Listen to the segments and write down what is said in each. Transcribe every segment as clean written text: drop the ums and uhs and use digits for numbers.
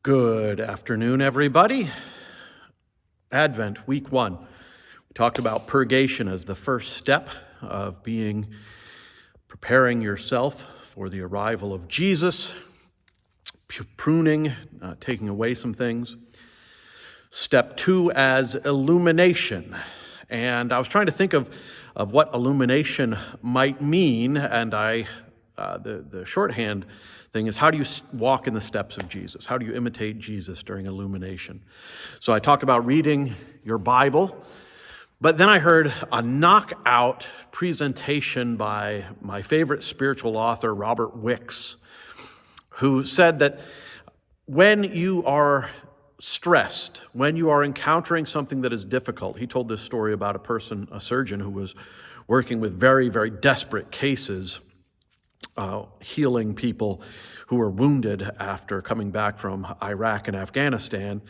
Good afternoon, everybody. Advent, week 1. We talked about purgation as the first step of preparing yourself for the arrival of Jesus, pruning, taking away some things. Step 2 as illumination. And I was trying to think of what illumination might mean, and the shorthand thing is, how do you walk in the steps of Jesus? How do you imitate Jesus during illumination? So I talked about reading your Bible, but then I heard a knockout presentation by my favorite spiritual author, Robert Wicks, who said that when you are stressed, when you are encountering something that is difficult, he told this story about a surgeon who was working with very, very desperate cases, healing people who were wounded after coming back from Iraq and Afghanistan.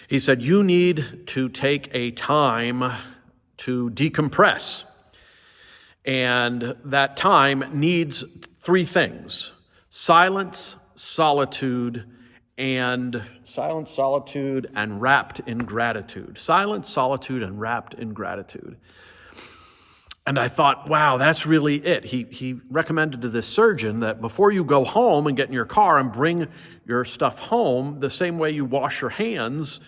He said, you need to take a time to decompress. And that time needs 3 things: silence, solitude, and wrapped in gratitude. Silence, solitude, and wrapped in gratitude. And I thought, wow, that's really it. He recommended to this surgeon that before you go home and get in your car and bring your stuff home, the same way you wash your hands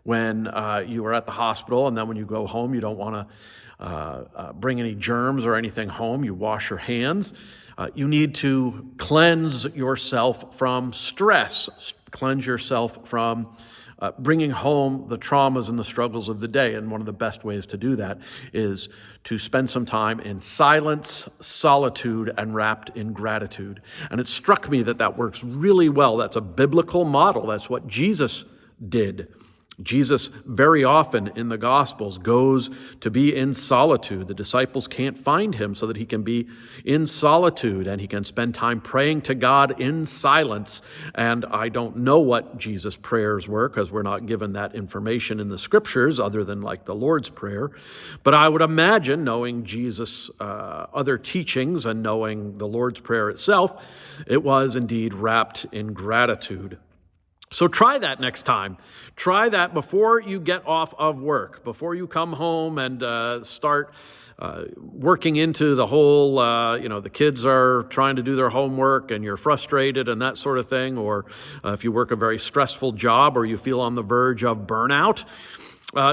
when you are at the hospital, and then when you go home, you don't want to bring any germs or anything home, you wash your hands. You need to cleanse yourself from stress, cleanse yourself from bringing home the traumas and the struggles of the day. And one of the best ways to do that is to spend some time in silence, solitude, and wrapped in gratitude. And it struck me that works really well. That's a biblical model. That's what Jesus did. Jesus very often in the Gospels goes to be in solitude. The disciples can't find him so that he can be in solitude and he can spend time praying to God in silence. And I don't know what Jesus' prayers were because we're not given that information in the scriptures other than like the Lord's Prayer. But I would imagine, knowing Jesus' other teachings and knowing the Lord's Prayer itself, it was indeed wrapped in gratitude. So try that next time. Try that before you get off of work, before you come home and start working into the whole, the kids are trying to do their homework and you're frustrated and that sort of thing. Or if you work a very stressful job or you feel on the verge of burnout,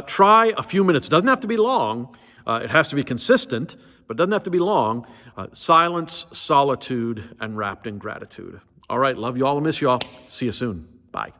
try a few minutes. It doesn't have to be long. It has to be consistent, but it doesn't have to be long. Silence, solitude, and wrapped in gratitude. All right, love you all and miss you all. See you soon. Bye.